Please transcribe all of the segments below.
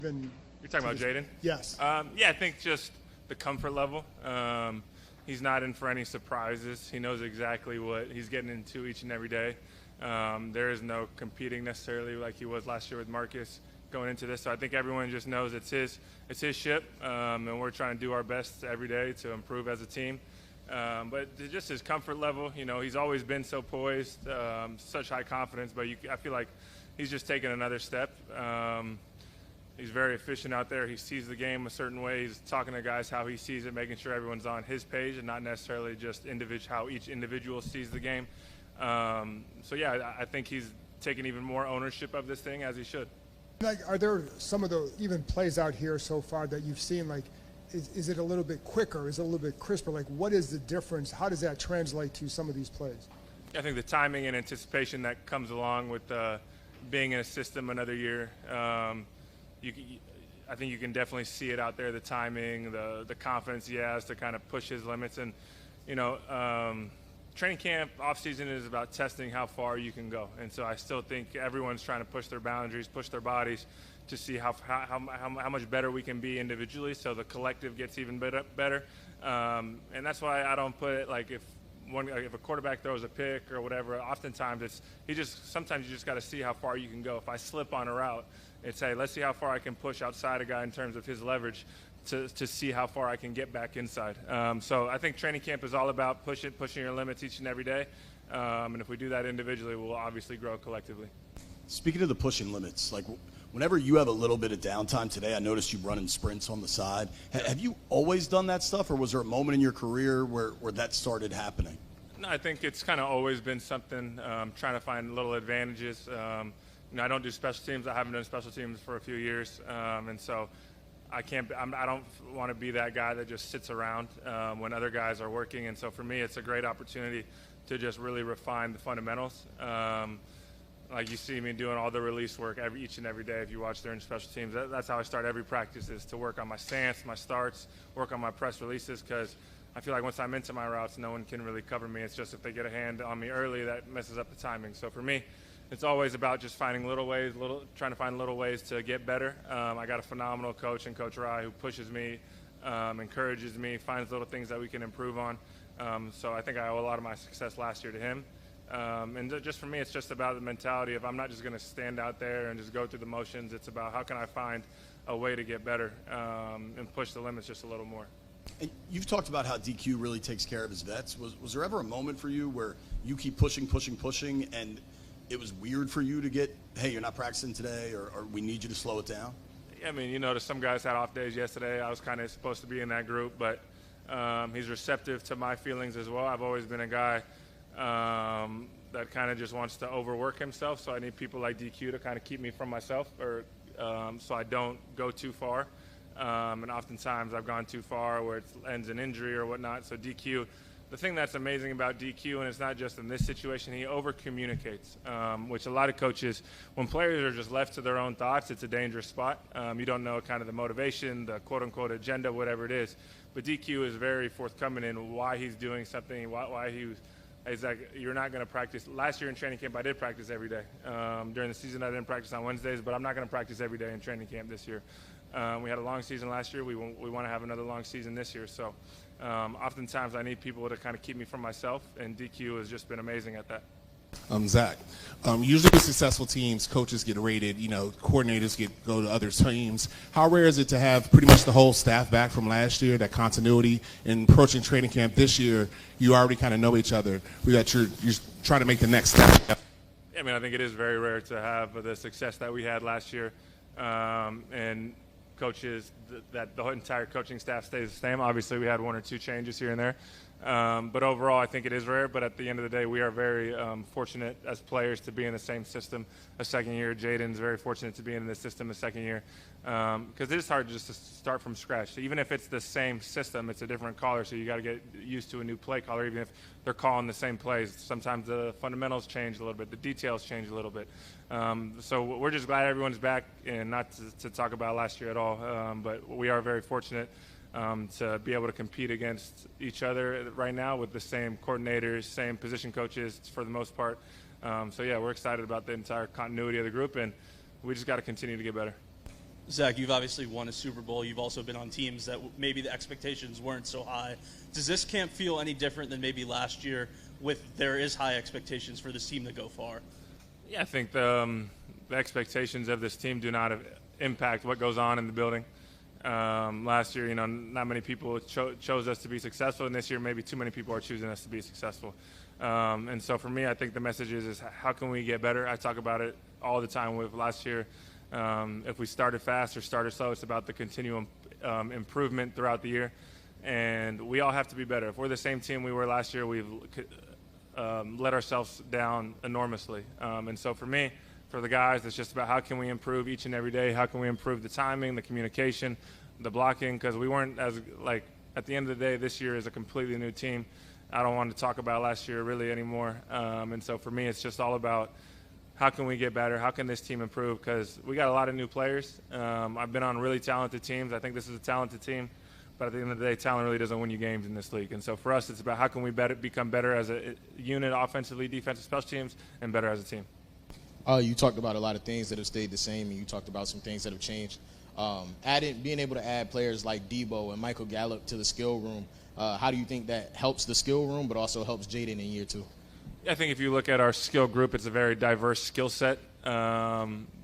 You're talking about Jaden? Yes. Yeah, I think just the comfort level. He's not in for any surprises. He knows exactly what he's getting into each and every day. There is no competing necessarily like he was last year with Marcus going into this. So I think everyone just knows it's his ship, and we're trying to do our best every day to improve as a team. But just his comfort level, he's always been so poised, such high confidence, but I feel like he's just taken another step. He's very efficient out there. He sees the game a certain way. He's talking to guys how he sees it, making sure everyone's on his page and not necessarily just how each individual sees the game. So, yeah, I think he's taken even more ownership of this thing, as he should. Are there some of the even plays out here so far that you've seen, is it a little bit quicker? Is it a little bit crisper? What is the difference? How does that translate to some of these plays? I think the timing and anticipation that comes along with being in a system another year, I think you can definitely see it out there, the timing, the confidence he has to kind of push his limits. And, training camp, off-season is about testing how far you can go. And so I still think everyone's trying to push their boundaries, push their bodies to see how much better we can be individually so the collective gets even better. And that's why I don't put it if a quarterback throws a pick or whatever, oftentimes sometimes you just got to see how far you can go. If I slip on a route, it's, hey, let's see how far I can push outside a guy in terms of his leverage to see how far I can get back inside. So I think training camp is all about pushing your limits each and every day. And if we do that individually, we'll obviously grow collectively. Speaking of the pushing limits, whenever you have a little bit of downtime today, I noticed you running sprints on the side. Have you always done that stuff, or was there a moment in your career where that started happening? No, I think it's kind of always been something, trying to find little advantages. I don't do special teams. I haven't done special teams for a few years, and so I don't want to be that guy that just sits around when other guys are working. And so for me, it's a great opportunity to just really refine the fundamentals. Like you see me doing all the release work each and every day. If you watch during special teams, that's how I start every practice, is to work on my stance, my starts, work on my press releases, because I feel like once I'm into my routes, no one can really cover me. It's just if they get a hand on me early, that messes up the timing. So for me, it's always about just finding trying to find little ways to get better. I got a phenomenal coach in Coach Rai who pushes me, encourages me, finds little things that we can improve on. So I think I owe a lot of my success last year to him. And just for me, it's just about the mentality of I'm not just going to stand out there and just go through the motions. It's about how can I find a way to get better and push the limits just a little more. And you've talked about how DQ really takes care of his vets. Was there ever a moment for you where you keep pushing, and it was weird for you to get, hey, you're not practicing today, or we need you to slow it down? Yeah, I mean, some guys had off days yesterday. I was kind of supposed to be in that group, but he's receptive to my feelings as well. I've always been a guy that kind of just wants to overwork himself, so I need people like DQ to kind of keep me from myself, or so I don't go too far. And oftentimes I've gone too far where it ends in injury or whatnot. So DQ, the thing that's amazing about DQ, and it's not just in this situation, he over-communicates, which a lot of coaches, when players are just left to their own thoughts, it's a dangerous spot. You don't know kind of the motivation, the quote-unquote agenda, whatever it is. But DQ is very forthcoming in why he's doing something, why he's like, you're not going to practice. Last year in training camp, I did practice every day. During the season, I didn't practice on Wednesdays, but I'm not going to practice every day in training camp this year. We had a long season last year. We want to have another long season this year. So oftentimes I need people to kind of keep me from myself, and DQ has just been amazing at that. Zach, usually with successful teams, coaches get rated, coordinators go to other teams. How rare is it to have pretty much the whole staff back from last year, that continuity? In approaching training camp this year, you already kind of know each other. You're trying to make the next step. I mean, I think it is very rare to have the success that we had last year. And coaches, that the entire coaching staff stays the same. Obviously, we had one or two changes here and there. But overall, I think it is rare. But at the end of the day, we are very fortunate as players to be in the same system a second year. Jaden's very fortunate to be in this system a second year. Because it is hard just to start from scratch. So even if it's the same system, it's a different caller. So you got to get used to a new play caller, even if they're calling the same plays. Sometimes the fundamentals change a little bit. The details change a little bit. So we're just glad everyone's back, and not to talk about last year at all. But we are very fortunate to be able to compete against each other right now with the same coordinators, same position coaches for the most part. So, yeah, we're excited about the entire continuity of the group, and we just got to continue to get better. Zach, you've obviously won a Super Bowl. You've also been on teams that maybe the expectations weren't so high. Does this camp feel any different than maybe last year with there is high expectations for this team to go far? Yeah, I think the expectations of this team do not impact what goes on in the building. Last year, not many people chose us to be successful, and this year maybe too many people are choosing us to be successful. And so for me, I think the message is how can we get better? I talk about it all the time with last year. If we started fast or started slow, it's about the continuum improvement throughout the year. And we all have to be better. If we're the same team we were last year, we've let ourselves down enormously. And so for me, for the guys, it's just about how can we improve each and every day? How can we improve the timing, the communication, the blocking? Because we weren't at the end of the day, this year is a completely new team. I don't want to talk about last year really anymore. And so for me, it's just all about how can we get better? How can this team improve? Because we got a lot of new players. I've been on really talented teams. I think this is a talented team. But at the end of the day, talent really doesn't win you games in this league. And so for us, it's about how can we become better as a unit, offensively, defensive, special teams, and better as a team. You talked about a lot of things that have stayed the same, and you talked about some things that have changed. Being able to add players like Debo and Michael Gallup to the skill room, how do you think that helps the skill room but also helps Jaden in year two? I think if you look at our skill group, it's a very diverse skill set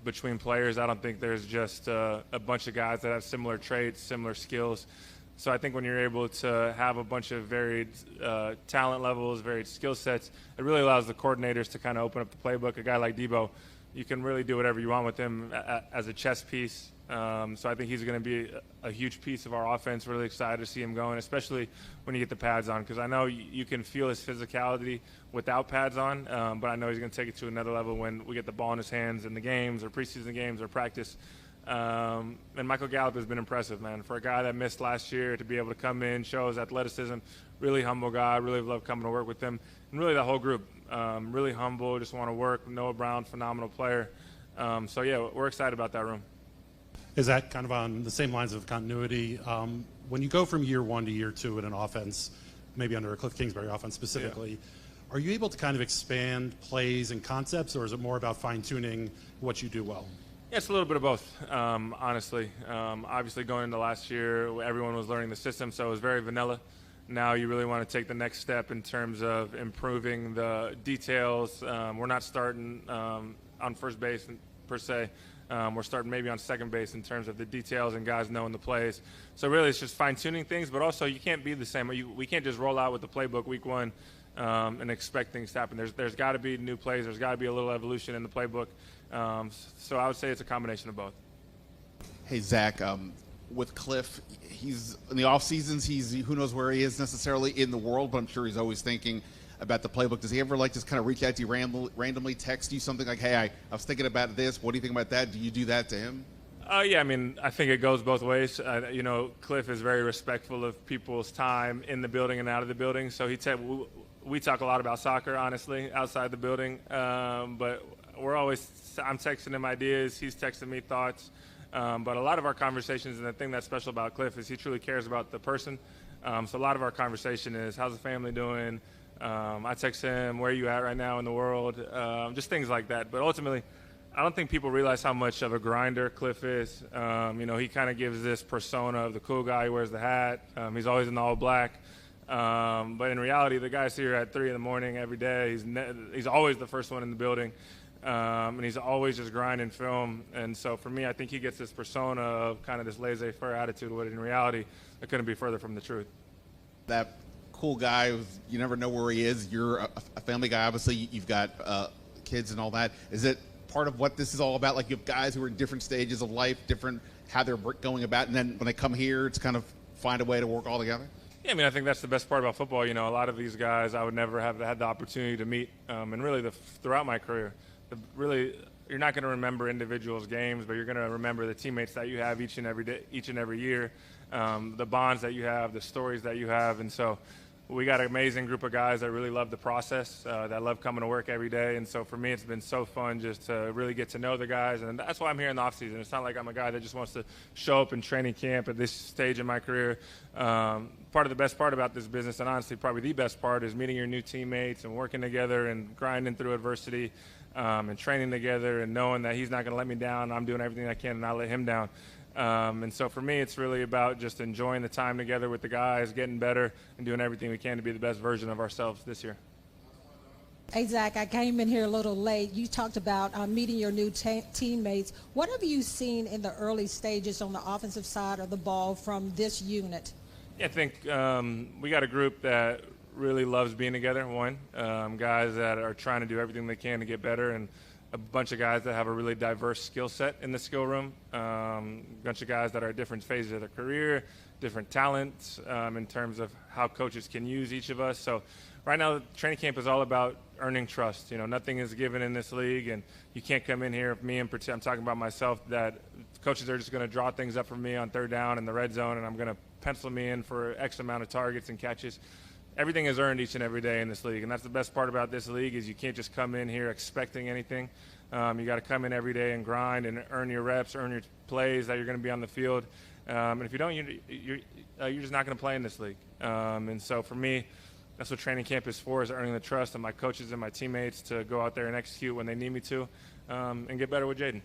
between players. I don't think there's just a bunch of guys that have similar traits, similar skills. So I think when you're able to have a bunch of varied talent levels, varied skill sets, it really allows the coordinators to kind of open up the playbook. A guy like Debo, you can really do whatever you want with him as a chess piece. So I think he's going to be a huge piece of our offense. Really excited to see him going, especially when you get the pads on, because I know you can feel his physicality without pads on, but I know he's going to take it to another level when we get the ball in his hands in the games or preseason games or practice. And Michael Gallup has been impressive, man. For a guy that missed last year to be able to come in, show his athleticism, really humble guy. Really love coming to work with him. And really the whole group, really humble, just want to work. Noah Brown, phenomenal player. So, yeah, we're excited about that room. Is that kind of on the same lines of continuity? When you go from year one to year two in an offense, maybe under a Cliff Kingsbury offense specifically, are you able to kind of expand plays and concepts, or is it more about fine-tuning what you do well? Yeah, it's a little bit of both, honestly. Obviously, going into last year, everyone was learning the system, so it was very vanilla. Now you really want to take the next step in terms of improving the details. We're not starting on first base per se. We're starting maybe on second base in terms of the details and guys knowing the plays. So really it's just fine-tuning things, but also you can't be the same. We can't just roll out with the playbook week one and expect things to happen. There's got to be new plays. There's got to be a little evolution in the playbook. So I would say it's a combination of both. Hey, Zach, with Cliff, he's in the off seasons. He's who knows where he is necessarily in the world, but I'm sure he's always thinking about the playbook. Does he ever just kind of reach out to you randomly, text you something like, hey, I was thinking about this. What do you think about that? Do you do that to him? Yeah, I mean, I think it goes both ways. Cliff is very respectful of people's time in the building and out of the building. So we talk a lot about soccer, honestly, outside the building. But I'm texting him ideas. He's texting me thoughts. But a lot of our conversations, and the thing that's special about Cliff is he truly cares about the person. So a lot of our conversation is, how's the family doing? I text him, where are you at right now in the world? Just things like that. But ultimately, I don't think people realize how much of a grinder Cliff is. He kind of gives this persona of the cool guy who wears the hat. He's always in the all black. But in reality, the guy's here at 3 a.m. every day. He's always the first one in the building. And he's always just grinding film. And so for me, I think he gets this persona of kind of this laissez-faire attitude, when in reality, it couldn't be further from the truth. That cool guy, you never know where he is. You're a family guy. Obviously, you've got kids and all that. Is it part of what this is all about? Like, you have guys who are in different stages of life, different how they're going about, and then when they come here, it's kind of find a way to work all together? Yeah, I mean, I think that's the best part about football. A lot of these guys I would never have had the opportunity to meet, and really throughout my career. You're not going to remember individuals' games, but you're going to remember the teammates that you have each and every day, each and every year, the bonds that you have, the stories that you have. And so we got an amazing group of guys that really love the process, that love coming to work every day. And so for me, it's been so fun just to really get to know the guys. And that's why I'm here in the offseason. It's not like I'm a guy that just wants to show up in training camp at this stage in my career. Part of the best part about this business, and honestly probably the best part, is meeting your new teammates and working together and grinding through adversity. And training together and knowing that he's not going to let me down. I'm doing everything I can and not let him down. And so for me, it's really about just enjoying the time together with the guys, getting better, and doing everything we can to be the best version of ourselves this year. Hey, Zach, I came in here a little late. You talked about meeting your new teammates. What have you seen in the early stages on the offensive side of the ball from this unit? Yeah, I think we got a group that really loves being together, guys that are trying to do everything they can to get better, and a bunch of guys that have a really diverse skill set in the skill room, a bunch of guys that are at different phases of their career, different talents in terms of how coaches can use each of us. So right now, training camp is all about earning trust. Nothing is given in this league, and you can't come in here, I'm talking about myself, that coaches are just going to draw things up for me on third down in the red zone, and I'm going to pencil me in for X amount of targets and catches. Everything is earned each and every day in this league, and that's the best part about this league is you can't just come in here expecting anything. You got to come in every day and grind and earn your reps, earn your plays that you're going to be on the field. And if you don't, you're just not going to play in this league. And so for me, that's what training camp is for, is earning the trust of my coaches and my teammates to go out there and execute when they need me to and get better with Jaden.